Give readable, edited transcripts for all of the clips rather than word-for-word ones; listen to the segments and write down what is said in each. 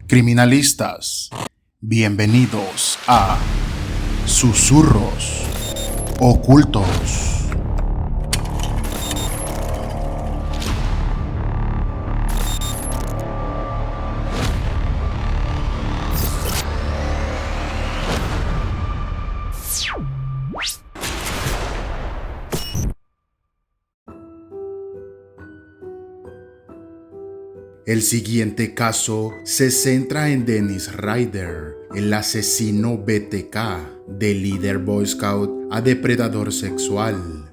Criminalistas, bienvenidos a Susurros Ocultos. El siguiente caso se centra en Dennis Rader, el asesino BTK, de líder Boy Scout a depredador sexual.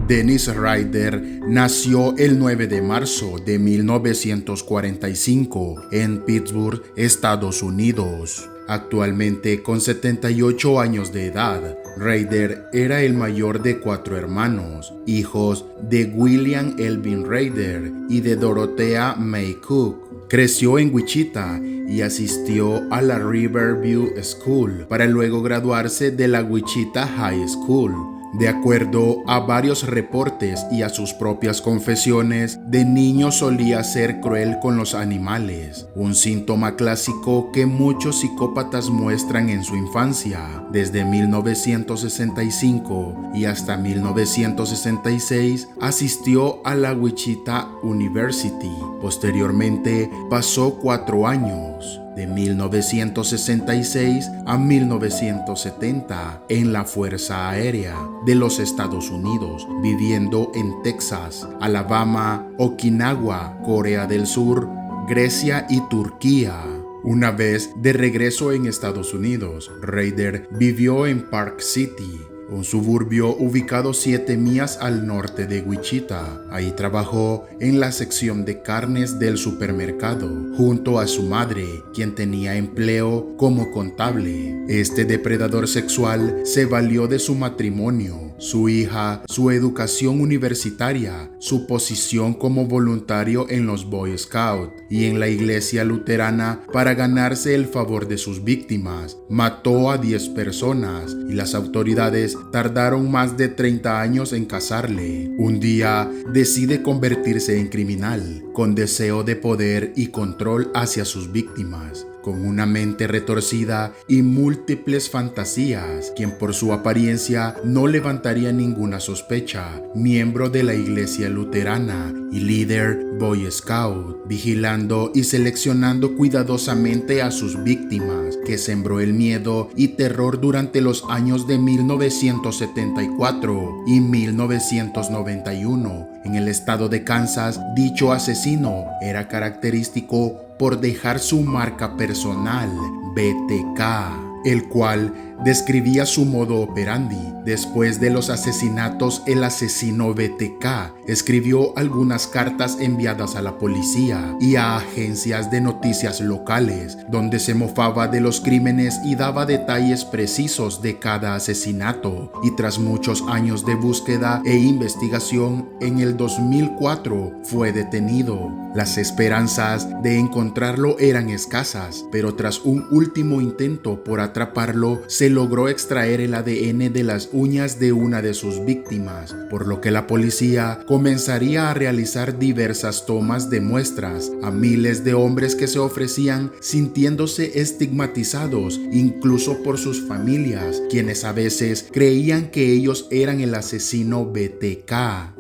Dennis Rader nació el 9 de marzo de 1945 en Pittsburgh, Estados Unidos. Actualmente con 78 años de edad, Rader era el mayor de 4 hermanos, hijos de William Elvin Rader y de Dorothea May Cook. Creció en Wichita y asistió a la Riverview School para luego graduarse de la Wichita High School. De acuerdo a varios reportes y a sus propias confesiones, de niño solía ser cruel con los animales, un síntoma clásico que muchos psicópatas muestran en su infancia. Desde 1965 y hasta 1966 asistió a la Wichita University. Posteriormente pasó 4 años, de 1966 a 1970, en la Fuerza Aérea de los Estados Unidos, viviendo en Texas, Alabama, Okinawa, Corea del Sur, Grecia y Turquía. Una vez de regreso en Estados Unidos, Rader vivió en Park City, un suburbio ubicado 7 millas al norte de Wichita. Ahí trabajó en la sección de carnes del supermercado, junto a su madre, quien tenía empleo como contable. Este depredador sexual se valió de su matrimonio, su hija, su educación universitaria, su posición como voluntario en los Boy Scouts y en la iglesia luterana para ganarse el favor de sus víctimas. Mató a 10 personas y las autoridades tardaron más de 30 años en cazarle. Un día decide convertirse en criminal, con deseo de poder y control hacia sus víctimas. Con una mente retorcida y múltiples fantasías, quien por su apariencia no levantaría ninguna sospecha, miembro de la iglesia luterana y líder Boy Scout, vigilando y seleccionando cuidadosamente a sus víctimas, que sembró el miedo y terror durante los años de 1974 y 1991. En el estado de Kansas, dicho asesino era característico por dejar su marca personal, BTK, el cual describía su modo operandi. Después de los asesinatos, el asesino BTK escribió algunas cartas enviadas a la policía y a agencias de noticias locales, donde se mofaba de los crímenes y daba detalles precisos de cada asesinato. Y tras muchos años de búsqueda e investigación, en el 2004 fue detenido. Las esperanzas de encontrarlo eran escasas, pero tras un último intento por atraparlo, se logró extraer el ADN de las uñas de una de sus víctimas, por lo que la policía comenzaría a realizar diversas tomas de muestras a miles de hombres que se ofrecían, sintiéndose estigmatizados incluso por sus familias, quienes a veces creían que ellos eran el asesino BTK.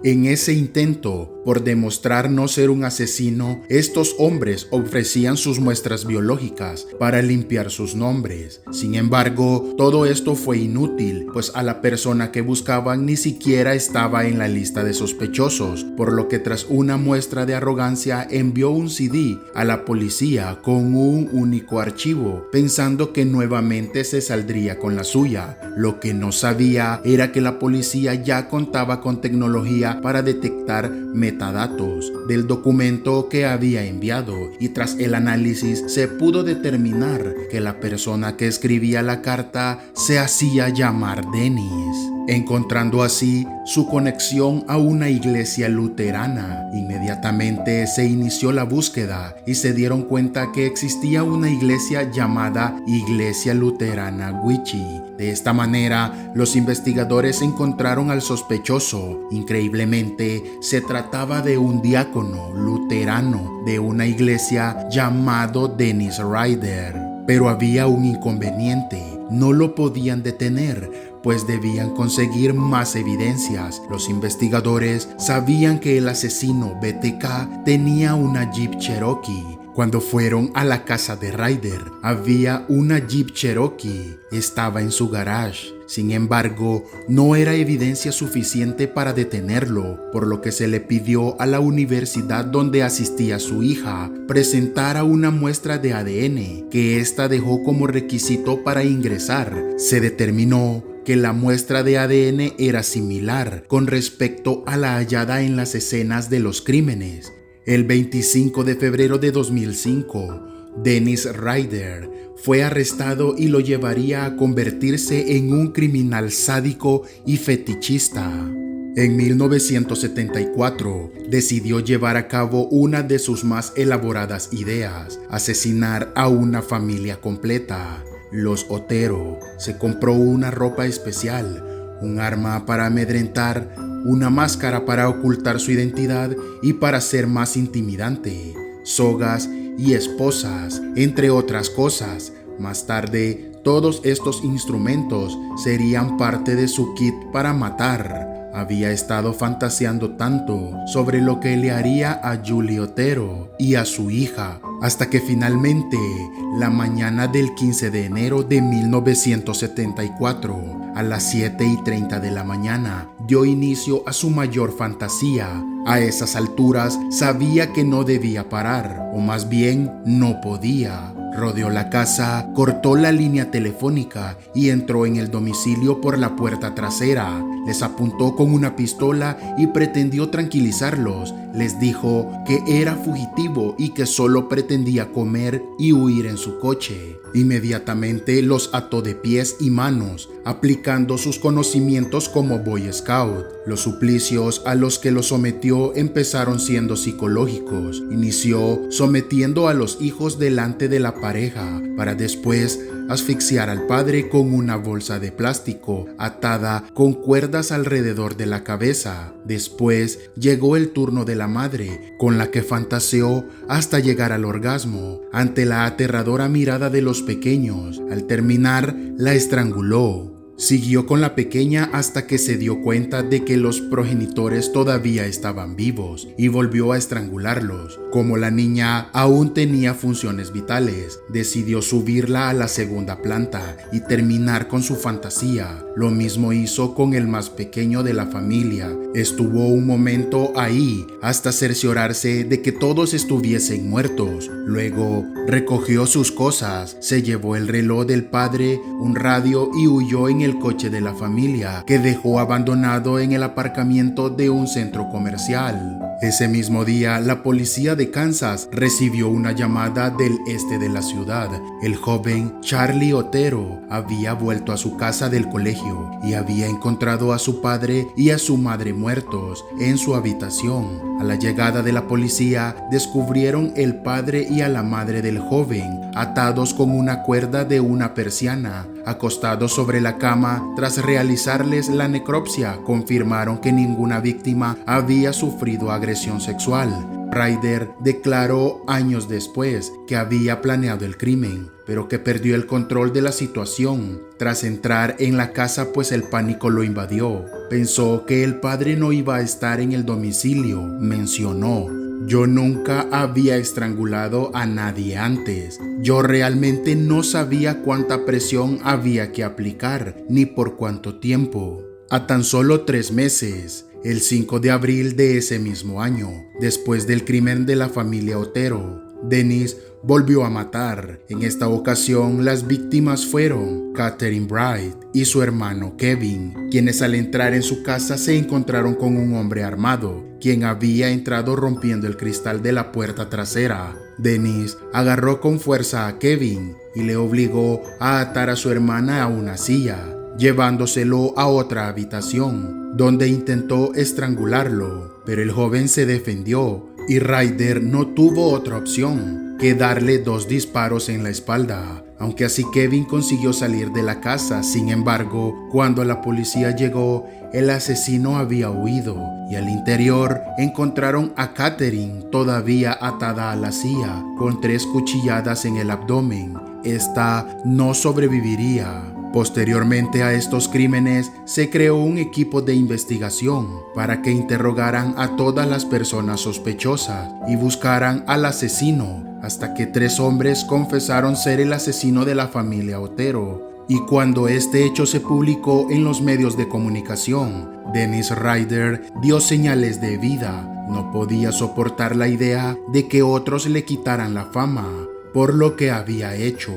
En ese intento por demostrar no ser un asesino, estos hombres ofrecían sus muestras biológicas para limpiar sus nombres. Sin embargo, todo esto fue inútil, pues a la persona que buscaban ni siquiera estaba en la lista de sospechosos, por lo que tras una muestra de arrogancia envió un CD a la policía con un único archivo, pensando que nuevamente se saldría con la suya. Lo que no sabía era que la policía ya contaba con tecnología para detectar metadatos del documento que había enviado, y tras el análisis se pudo determinar que la persona que escribía la carta se hacía llamar Dennis. encontrando así su conexión a una iglesia luterana. Inmediatamente se inició la búsqueda y se dieron cuenta que existía una iglesia llamada Iglesia Luterana Wichi. De esta manera, los investigadores encontraron al sospechoso. Increíblemente, se trataba de un diácono luterano de una iglesia llamado Dennis Ryder. Pero había un inconveniente: no lo podían detener, pues debían conseguir más evidencias. Los investigadores sabían que el asesino BTK tenía una Jeep Cherokee. Cuando fueron a la casa de Ryder, había una Jeep Cherokee. Estaba en su garage. Sin embargo, no era evidencia suficiente para detenerlo, por lo que se le pidió a la universidad donde asistía su hija presentara una muestra de ADN que ésta dejó como requisito para ingresar. Se determinó que la muestra de ADN era similar con respecto a la hallada en las escenas de los crímenes. El 25 de febrero de 2005, Dennis Ryder fue arrestado y lo llevaría a convertirse en un criminal sádico y fetichista. En 1974, decidió llevar a cabo una de sus más elaboradas ideas: asesinar a una familia completa. Los Otero. Se compró una ropa especial, un arma para amedrentar, una máscara para ocultar su identidad y para ser más intimidante, sogas y esposas, entre otras cosas. Más tarde, todos estos instrumentos serían parte de su kit para matar. Había estado fantaseando tanto sobre lo que le haría a Julie Otero y a su hija, hasta que finalmente, la mañana del 15 de enero de 1974, a las 7:30 de la mañana, dio inicio a su mayor fantasía. A esas alturas sabía que no debía parar, o más bien no podía. Rodeó la casa, cortó la línea telefónica y entró en el domicilio por la puerta trasera. Les apuntó con una pistola y pretendió tranquilizarlos. Les dijo que era fugitivo y que solo pretendía comer y huir en su coche. Inmediatamente los ató de pies y manos, aplicando sus conocimientos como Boy Scout. Los suplicios a los que los sometió empezaron siendo psicológicos. Inició sometiendo a los hijos delante de la pareja, para después asfixiar al padre con una bolsa de plástico atada con cuerdas alrededor de la cabeza. Después llegó el turno de la madre, con la que fantaseó hasta llegar al orgasmo ante la aterradora mirada de los pequeños. Al terminar, la estranguló. Siguió con la pequeña hasta que se dio cuenta de que los progenitores todavía estaban vivos y volvió a estrangularlos. Como la niña aún tenía funciones vitales, decidió subirla a la segunda planta y terminar con su fantasía. Lo mismo hizo con el más pequeño de la familia. Estuvo un momento ahí hasta cerciorarse de que todos estuviesen muertos. Luego recogió sus cosas, se llevó el reloj del padre, un radio y huyó en el coche de la familia, que dejó abandonado en el aparcamiento de un centro comercial. Ese mismo día, la policía de Kansas recibió una llamada del este de la ciudad. El joven Charlie Otero había vuelto a su casa del colegio y había encontrado a su padre y a su madre muertos en su habitación. A la llegada de la policía, descubrieron el padre y a la madre del joven atados con una cuerda de una persiana, acostados sobre la cama. Tras realizarles la necropsia, confirmaron que ninguna víctima había sufrido agresión sexual. Ryder declaró años después que había planeado el crimen, pero que perdió el control de la situación tras entrar en la casa, pues el pánico lo invadió. Pensó que el padre no iba a estar en el domicilio. Mencionó: "Yo nunca había estrangulado a nadie antes. Yo realmente no sabía cuánta presión había que aplicar, ni por cuánto tiempo". A tan solo 3 meses, el 5 de abril de ese mismo año, después del crimen de la familia Otero, Dennis volvió a matar. En esta ocasión, las víctimas fueron Catherine Bright y su hermano Kevin, quienes al entrar en su casa se encontraron con un hombre armado, quien había entrado rompiendo el cristal de la puerta trasera. Dennis agarró con fuerza a Kevin y le obligó a atar a su hermana a una silla. llevándoselo a otra habitación, donde intentó estrangularlo, pero el joven se defendió y Ryder no tuvo otra opción que darle 2 disparos en la espalda. Aunque así Kevin consiguió salir de la casa, sin embargo, cuando la policía llegó, el asesino había huido y al interior encontraron a Catherine todavía atada a la silla con 3 cuchilladas en el abdomen. Esta no sobreviviría. Posteriormente a estos crímenes, se creó un equipo de investigación para que interrogaran a todas las personas sospechosas y buscaran al asesino, hasta que 3 hombres confesaron ser el asesino de la familia Otero. Y cuando este hecho se publicó en los medios de comunicación, Dennis Ryder dio señales de vida. No podía soportar la idea de que otros le quitaran la fama por lo que había hecho.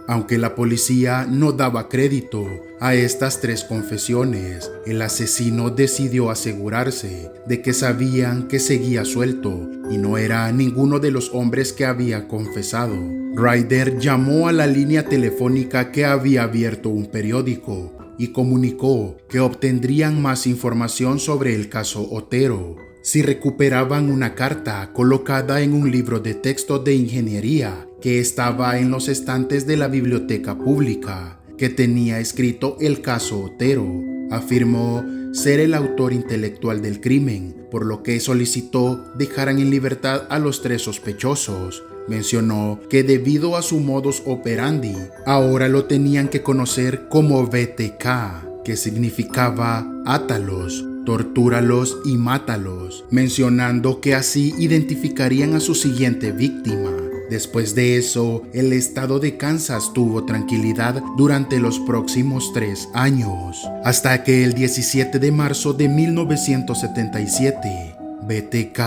Aunque la policía no daba crédito a estas 3 confesiones, el asesino decidió asegurarse de que sabían que seguía suelto y no era ninguno de los hombres que había confesado. Ryder llamó a la línea telefónica que había abierto un periódico y comunicó que obtendrían más información sobre el caso Otero si recuperaban una carta colocada en un libro de texto de ingeniería que estaba en los estantes de la biblioteca pública, que tenía escrito el caso Otero. Afirmó ser el autor intelectual del crimen, por lo que solicitó dejaran en libertad a los 3 sospechosos. Mencionó que debido a su modus operandi, ahora lo tenían que conocer como BTK, que significaba átalos, tortúralos y mátalos, mencionando que así identificarían a su siguiente víctima. Después de eso, el estado de Kansas tuvo tranquilidad durante los próximos 3 años, hasta que el 17 de marzo de 1977, BTK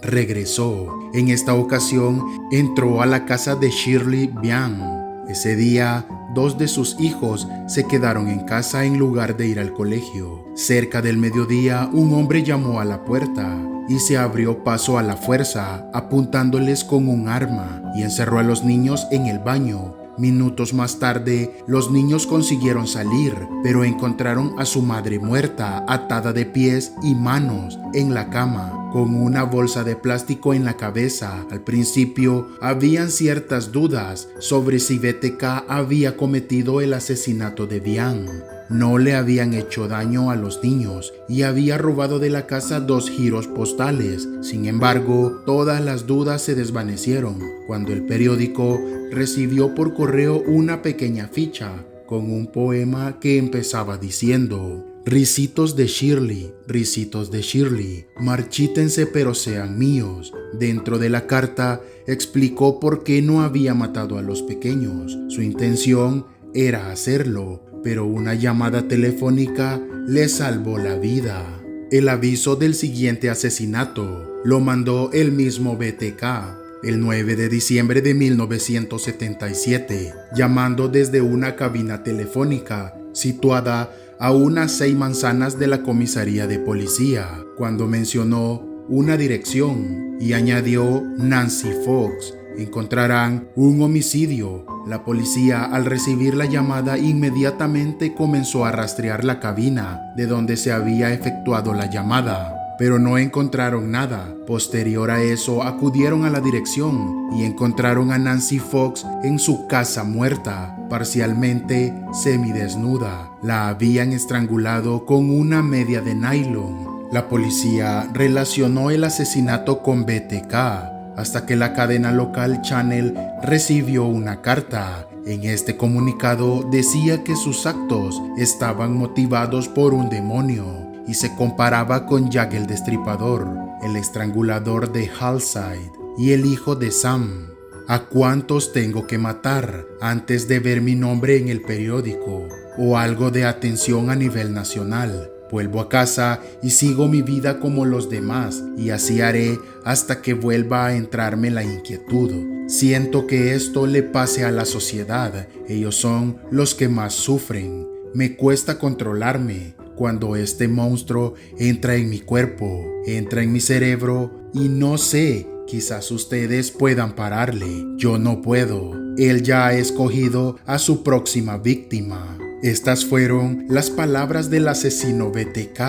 regresó. En esta ocasión, entró a la casa de Shirley Bian. Ese día, 2 de sus hijos se quedaron en casa en lugar de ir al colegio. Cerca del mediodía, un hombre llamó a la puerta y se abrió paso a la fuerza, apuntándoles con un arma, y encerró a los niños en el baño. Minutos más tarde, los niños consiguieron salir, pero encontraron a su madre muerta, atada de pies y manos en la cama, con una bolsa de plástico en la cabeza. Al principio, habían ciertas dudas sobre si BTK había cometido el asesinato de Diane. No le habían hecho daño a los niños y había robado de la casa 2 giros postales. Sin embargo, todas las dudas se desvanecieron cuando el periódico recibió por correo una pequeña ficha con un poema que empezaba diciendo: Ricitos de Shirley, marchítense pero sean míos. Dentro de la carta explicó por qué no había matado a los pequeños. Su intención era hacerlo, pero una llamada telefónica le salvó la vida. El aviso del siguiente asesinato lo mandó el mismo BTK el 9 de diciembre de 1977, llamando desde una cabina telefónica situada a unas 6 manzanas de la comisaría de policía, cuando mencionó una dirección y añadió Nancy Fox. Encontrarán un homicidio. La policía, al recibir la llamada, inmediatamente comenzó a rastrear la cabina de donde se había efectuado la llamada, pero no encontraron nada. Posterior a eso, acudieron a la dirección y encontraron a Nancy Fox en su casa muerta, parcialmente semidesnuda. La habían estrangulado con una media de nylon. La policía relacionó el asesinato con BTK hasta que la cadena local Channel recibió una carta. En este comunicado decía que sus actos estaban motivados por un demonio y se comparaba con Jack el Destripador, el estrangulador de Halside y el hijo de Sam. ¿A cuántos tengo que matar antes de ver mi nombre en el periódico o algo de atención a nivel nacional? Vuelvo a casa y sigo mi vida como los demás, y así haré hasta que vuelva a entrarme la inquietud. Siento que esto le pase a la sociedad. Ellos son los que más sufren. Me cuesta controlarme cuando este monstruo entra en mi cuerpo, entra en mi cerebro y no sé, quizás ustedes puedan pararle. Yo no puedo. Él ya ha escogido a su próxima víctima. Estas fueron las palabras del asesino BTK.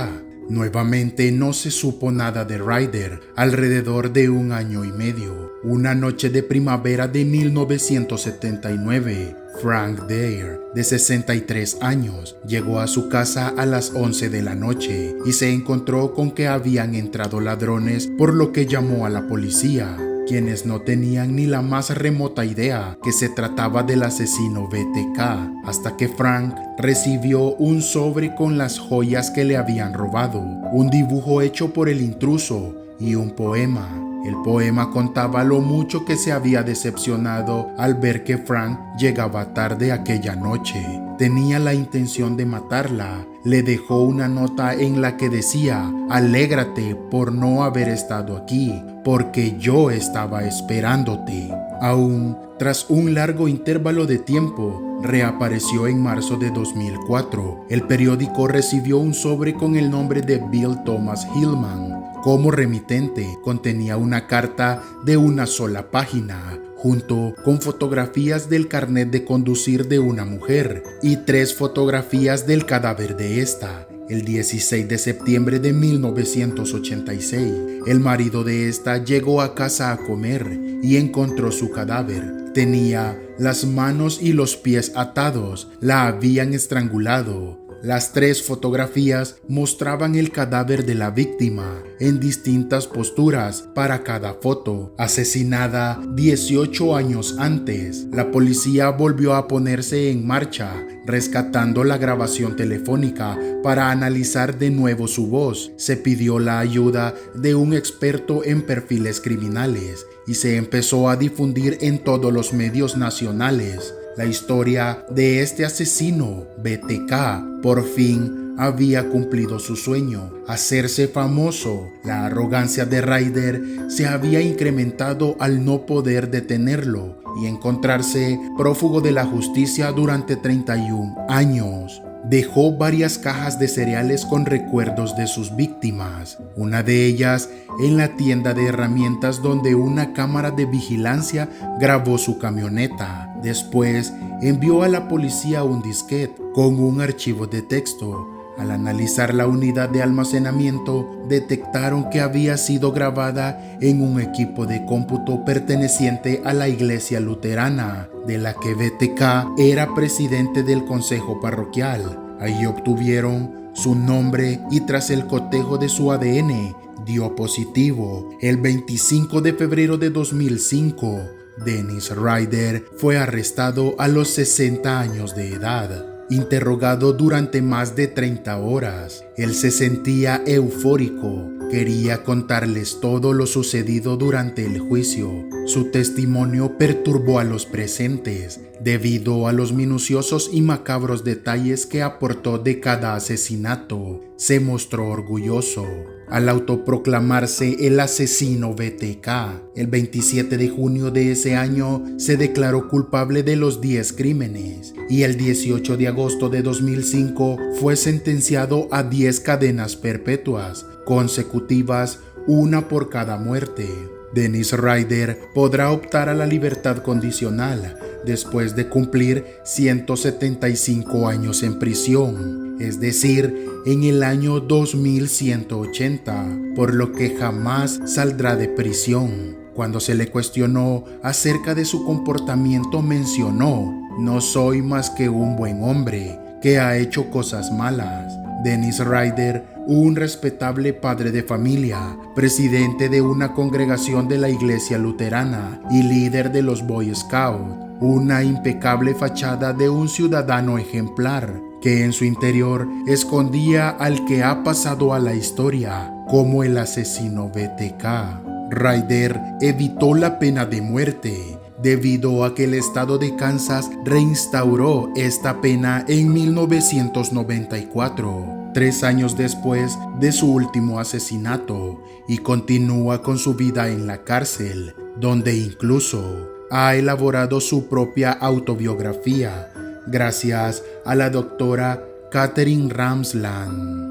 Nuevamente no se supo nada de Ryder alrededor de 1 año y medio. Una noche de primavera de 1979, Frank Dare, de 63 años, llegó a su casa a las 11 de la noche y se encontró con que habían entrado ladrones, por lo que llamó a la policía, quienes no tenían ni la más remota idea que se trataba del asesino BTK, hasta que Frank recibió un sobre con las joyas que le habían robado, un dibujo hecho por el intruso y un poema. El poema contaba lo mucho que se había decepcionado al ver que Frank llegaba tarde aquella noche. Tenía la intención de matarla. Le dejó una nota en la que decía: "Alégrate por no haber estado aquí, porque yo estaba esperándote". Aún tras un largo intervalo de tiempo, reapareció en marzo de 2004. El periódico recibió un sobre con el nombre de Bill Thomas Hillman. Como remitente, contenía una carta de una sola página, junto con fotografías del carnet de conducir de una mujer y 3 fotografías del cadáver de esta. El 16 de septiembre de 1986, el marido de esta llegó a casa a comer y encontró su cadáver. Tenía las manos y los pies atados, la habían estrangulado. Las 3 fotografías mostraban el cadáver de la víctima en distintas posturas para cada foto. Asesinada 18 años antes, la policía volvió a ponerse en marcha, rescatando la grabación telefónica para analizar de nuevo su voz. Se pidió la ayuda de un experto en perfiles criminales y se empezó a difundir en todos los medios nacionales. La historia de este asesino, BTK, por fin había cumplido su sueño, hacerse famoso. La arrogancia de Ryder se había incrementado al no poder detenerlo y encontrarse prófugo de la justicia durante 31 años. Dejó varias cajas de cereales con recuerdos de sus víctimas, una de ellas en la tienda de herramientas donde una cámara de vigilancia grabó su camioneta. Después envió a la policía un disquete con un archivo de texto. Al analizar la unidad de almacenamiento, detectaron que había sido grabada en un equipo de cómputo perteneciente a la iglesia luterana, de la que BTK era presidente del consejo parroquial. Ahí obtuvieron su nombre y tras el cotejo de su ADN, dio positivo. El 25 de febrero de 2005, Dennis Ryder fue arrestado a los 60 años de edad. Interrogado durante más de 30 horas, él se sentía eufórico. Quería contarles todo lo sucedido durante el juicio. Su testimonio perturbó a los presentes debido a los minuciosos y macabros detalles que aportó de cada asesinato. Se mostró orgulloso al autoproclamarse el asesino BTK. El 27 de junio de ese año se declaró culpable de los 10 crímenes y el 18 de agosto de 2005 fue sentenciado a 10 cadenas perpetuas consecutivas, una por cada muerte. Dennis Ryder podrá optar a la libertad condicional después de cumplir 175 años en prisión, es decir, en el año 2180, por lo que jamás saldrá de prisión. Cuando se le cuestionó acerca de su comportamiento, mencionó: "No soy más que un buen hombre que ha hecho cosas malas". Dennis Ryder, un respetable padre de familia, presidente de una congregación de la iglesia luterana y líder de los Boy Scouts, una impecable fachada de un ciudadano ejemplar, que en su interior escondía al que ha pasado a la historia como el asesino BTK. Ryder evitó la pena de muerte debido a que el estado de Kansas reinstauró esta pena en 1994, 3 años después de su último asesinato, y continúa con su vida en la cárcel, donde incluso ha elaborado su propia autobiografía, gracias a la doctora Katherine Ramsland.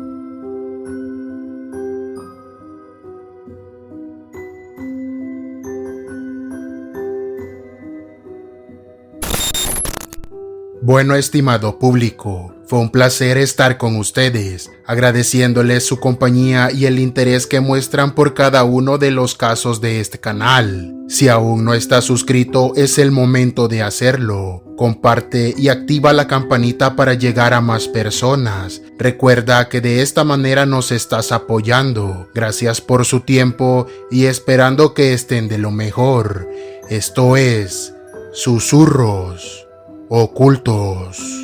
Bueno, estimado público, fue un placer estar con ustedes, agradeciéndoles su compañía y el interés que muestran por cada uno de los casos de este canal. Si aún no estás suscrito, es el momento de hacerlo. Comparte y activa la campanita para llegar a más personas. Recuerda que de esta manera nos estás apoyando. Gracias por su tiempo y esperando que estén de lo mejor. Esto es Susurros Ocultos.